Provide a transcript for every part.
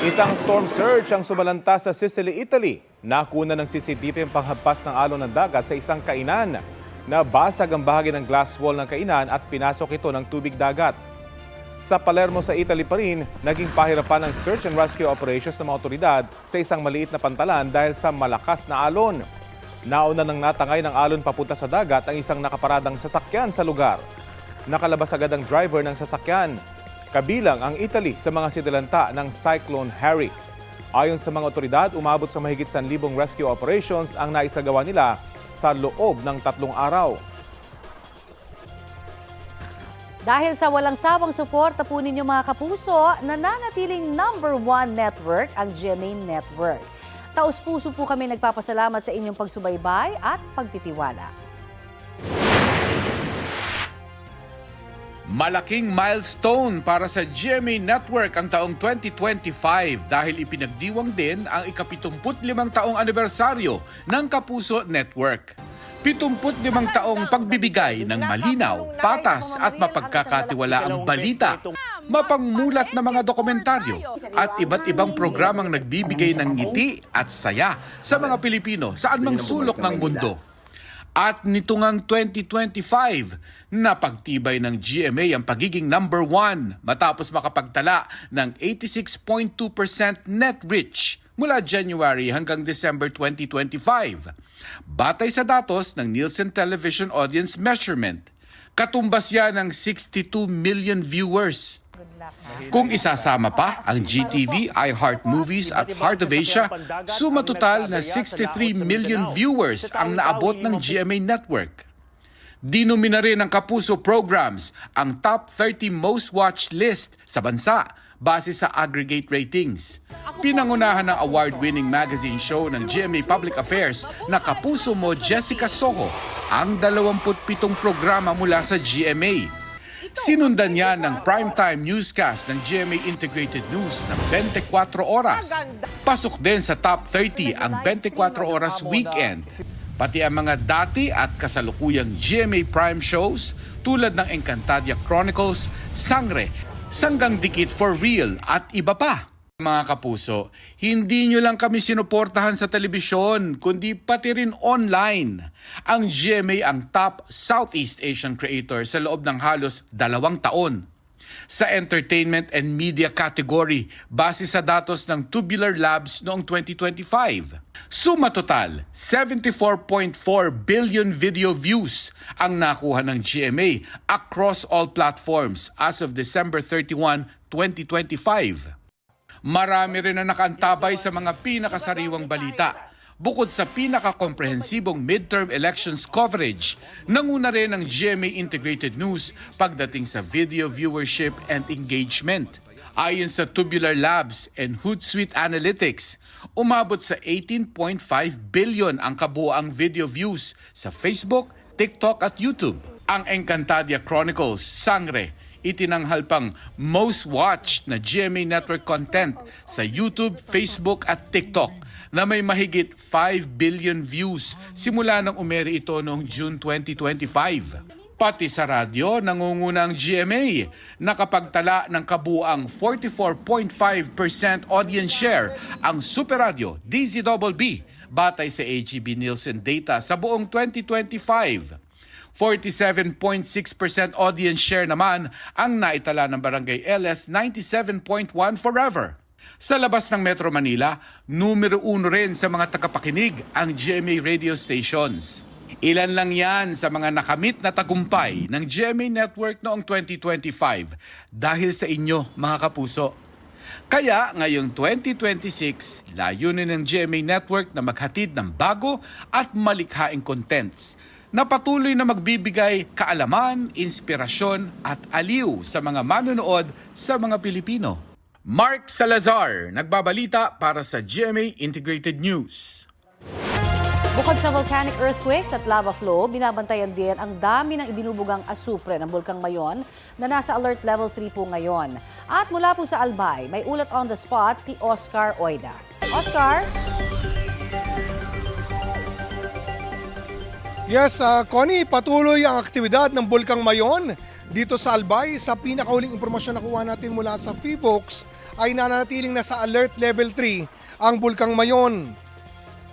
Isang storm surge ang sumalanta sa Sicily, Italy. Nakuna ng CCTV ang panghampas ng alon ng dagat sa isang kainan. Nabasag ang bahagi ng glass wall ng kainan at pinasok ito ng tubig dagat. Sa Palermo sa Italy pa rin, naging pahirapan ang search and rescue operations ng mga otoridad sa isang maliit na pantalan dahil sa malakas na alon. Nauna nang natangay ng alon papunta sa dagat ang isang nakaparadang sasakyan sa lugar. Nakalabas agad ang driver ng sasakyan. Kabilang ang Italy sa mga sinalanta ng Cyclone Harry. Ayon sa mga otoridad, umabot sa mahigit 1,000 rescue operations ang naisagawa nila sa loob ng 3 araw. Dahil sa walang sawang suporta po ninyo mga kapuso, nananatiling #1 network ang GMA Network. Taos-puso po kami nagpapasalamat sa inyong pagsubaybay at pagtitiwala. Malaking milestone para sa GMA Network ang taong 2025 dahil ipinagdiwang din ang ika-75 taong anibersaryo ng Kapuso Network. 75 taong pagbibigay ng malinaw, patas at mapagkakatiwalaang balita, mapangmulat na mga dokumentaryo at iba't ibang programang nagbibigay ng ngiti at saya sa mga Pilipino sa anumang sulok ng mundo. At nito ngang 2025, napagtibay ng GMA ang pagiging #1 matapos makapagtala ng 86.2% net reach mula January hanggang December 2025. Batay sa datos ng Nielsen Television Audience Measurement, katumbas yan ng 62 million viewers. Kung isasama pa ang GTV, iHeart Movies at Heart of Asia, sumatotal na 63 million viewers ang naabot ng GMA Network. Dinomina rin ng Kapuso Programs ang top 30 most watched list sa bansa base sa aggregate ratings. Pinangunahan ng award-winning magazine show ng GMA Public Affairs na Kapuso Mo Jessica Soho ang 27 programa mula sa GMA. Sinundan niya ng primetime newscast ng GMA Integrated News ng 24 oras. Pasok din sa top 30 ang 24 oras weekend. Pati ang mga dati at kasalukuyang GMA Prime shows tulad ng Encantadia Chronicles, Sangre, Sanggang Dikit for Real at iba pa. Mga kapuso, hindi nyo lang kami sinuportahan sa telebisyon, kundi pati rin online. Ang GMA ang top Southeast Asian creator sa loob ng halos 2 taon. Sa entertainment and media category, base sa datos ng Tubular Labs noong 2025. Suma total, 74.4 billion video views ang nakuha ng GMA across all platforms as of December 31, 2025. Marami rin na nakaantabay sa mga pinakasariwang balita. Bukod sa pinakakomprehensibong midterm elections coverage, nanguna rin ang GMA Integrated News pagdating sa video viewership and engagement. Ayon sa Tubular Labs and Hootsuite Analytics, umabot sa 18.5 billion ang kabuoang video views sa Facebook, TikTok at YouTube. Ang Encantadia Chronicles, Sangre, itinanghal pang most watched na GMA Network content sa YouTube, Facebook at TikTok na may mahigit 5 billion views simula nang umere ito noong June 2025. Pati sa radyo, nangunguna ang GMA, nakapagtala ng kabuang 44.5% audience share ang Super Radio DZBB batay sa AGB Nielsen data sa buong 2025. 47.6% audience share naman ang naitala ng Barangay LS 97.1 Forever. Sa labas ng Metro Manila, numero 1 rin sa mga tagapakinig ang GMA radio stations. Ilan lang yan sa mga nakamit na tagumpay ng GMA Network noong 2025 dahil sa inyo mga kapuso. Kaya ngayong 2026, layunin ng GMA Network na maghatid ng bago at malikhaing contents na patuloy na magbibigay kaalaman, inspirasyon at aliw sa mga manonood sa mga Pilipino. Mark Salazar, nagbabalita para sa GMA Integrated News. Bukod sa volcanic earthquakes at lava flow, binabantayan din ang dami ng ibinubugang asupre ng Bulkang Mayon na nasa alert level 3 po ngayon. At mula po sa Albay, may ulat on the spot si Oscar Oida. Oscar? Yes, Connie, patuloy ang aktibidad ng Bulkang Mayon Dito sa Albay, sa pinakahuling impormasyon na kuha natin mula sa PHIVOLCS ay nananatiling nasa alert level 3 ang Bulkang Mayon.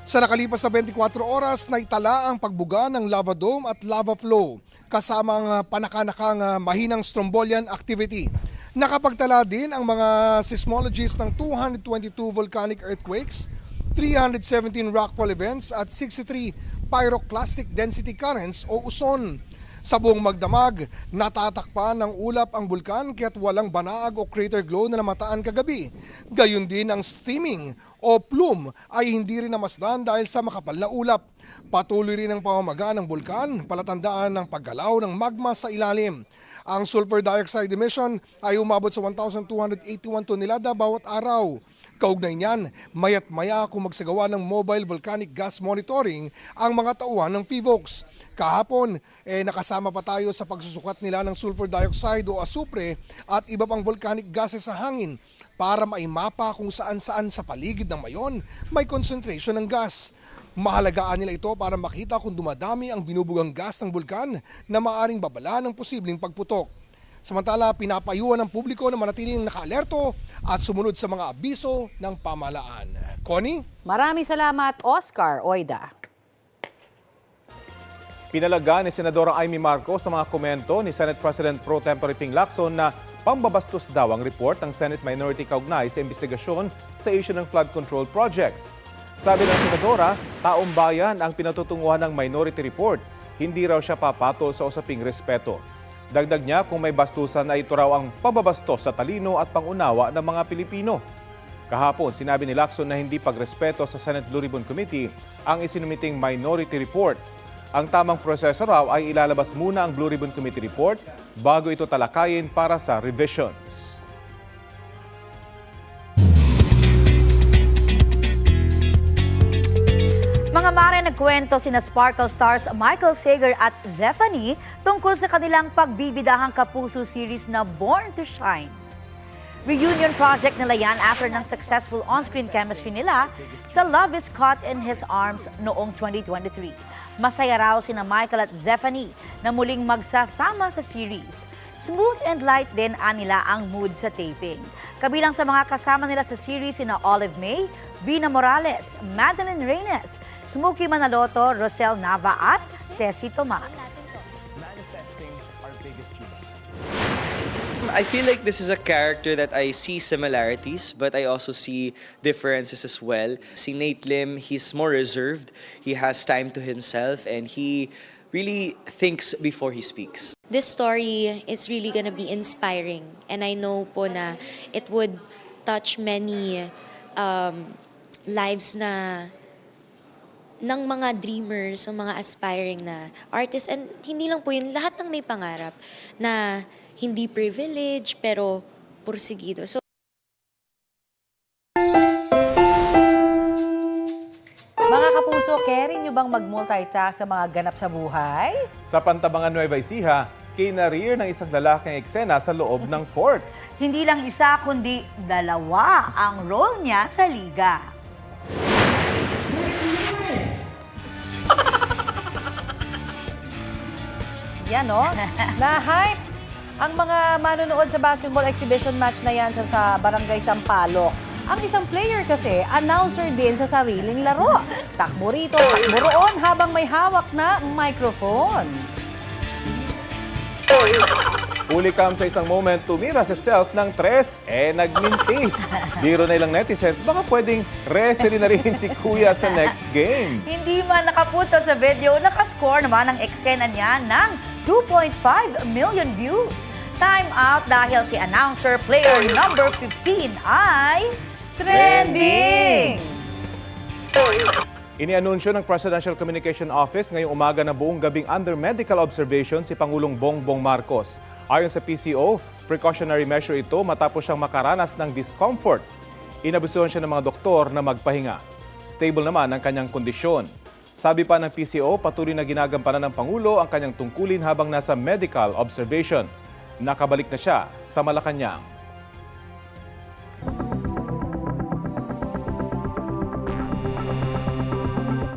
Sa nakalipas na 24 oras, naitala ang pagbuga ng lava dome at lava flow kasama ang panakanakang mahinang strombolian activity. Nakapagtala din ang mga seismologists ng 222 volcanic earthquakes, 317 rockfall events at 63 pyroclastic density currents o uson. Sa buong magdamag, natatakpan ng ulap ang bulkan kaya't walang banaag o crater glow na namataan kagabi. Gayun din ang steaming o plume ay hindi rin namasdan dahil sa makapal na ulap. Patuloy rin ang pamamaga ng bulkan, palatandaan ng paggalaw ng magma sa ilalim. Ang sulfur dioxide emission ay umabot sa 1,281 tonelada bawat araw. Kaugnay niyan, mayat maya kung magsagawa ng mobile volcanic gas monitoring ang mga tauhan ng PHIVOLCS. Kahapon, nakasama pa tayo sa pagsusukat nila ng sulfur dioxide o asupre at iba pang volcanic gases sa hangin para maimapa kung saan-saan sa paligid ng Mayon may concentration ng gas. Mahalagaan nila ito para makita kung dumadami ang binubugang gas ng bulkan na maaring babala ng posibleng pagputok. Samantala, pinapayuhan ng publiko na manatiling nakaalerto at sumunod sa mga abiso ng pamahalaan. Connie? Maraming salamat, Oscar Oida. Pinalaga ni Senadora Amy Marcos sa mga komento ni Senate President Pro Tempore Ping Lacson na pambabastos daw ang report ng Senate Minority kaugnay sa investigasyon sa issue ng flood control projects. Sabi ng Senadora, taong bayan ang pinatutunguhan ng minority report. Hindi raw siya papatol sa usaping respeto. Dagdag niya kung may bastusan ay ito raw ang pambabastos sa talino at pangunawa ng mga Pilipino. Kahapon, sinabi ni Lacson na hindi pagrespeto sa Senate Blue Ribbon Committee ang isinumiting minority report. Ang tamang proseso raw ay ilalabas muna ang Blue Ribbon Committee report bago ito talakayin para sa revisions. Mga mare, nagkwento sina Sparkle Stars Michael Sager at Zephanie tungkol sa kanilang pagbibidahang kapuso series na Born to Shine. Reunion project nila yan after ng successful on-screen chemistry nila sa Love is Caught in His Arms noong 2023. Masaya raw sina Michael at Zephanie na muling magsasama sa series. Smooth and light din nila ang mood sa taping. Kabilang sa mga kasama nila sa series sina Olive May, Vina Morales, Madeline Reynes, Smokey Manaloto, Rosel Nava at Tessie Tomas. I feel like this is a character that I see similarities, but I also see differences as well. Si Nate Lim, he's more reserved, he has time to himself, and he really thinks before he speaks. This story is really gonna be inspiring, and I know po na it would touch many lives na ng mga dreamers, ng mga aspiring na artists, and hindi lang po yun, lahat ng may pangarap na hindi privilege pero pursigido. So Mga kapuso, carry nyo bang mag-multitask sa mga ganap sa buhay? Sa Pantabangan Nueva Ecija, kinarir ng isang lalaking eksena sa loob ng court. Hindi lang isa kundi dalawa ang role niya sa liga. Yan, no? Na-hype ang mga manonood sa basketball exhibition match na yan sa Barangay Sampaloc. Ang isang player kasi, announcer din sa sariling laro. Takbo rito, takbo roon habang may hawak na microphone. Ulikam sa isang moment, tumira sa self ng 3, nagmintis. Biro na ilang netizens, baka pwedeng referee na rin si Kuya sa next game. Hindi man nakapunta sa video, nakascore naman ang eksena niya ng 2.5 million views. Time out dahil si announcer player number 15 ay trending! Inianunsyo ng Presidential Communication Office ngayong umaga na buong gabing under medical observation si Pangulong Bongbong Marcos. Ayon sa PCO, precautionary measure ito matapos siyang makaranas ng discomfort. Inabusuhan siya ng mga doktor na magpahinga. Stable naman ang kanyang kondisyon. Sabi pa ng PCO, patuloy na ginagampanan ng Pangulo ang kanyang tungkulin habang nasa medical observation. Nakabalik na siya sa Malacanang.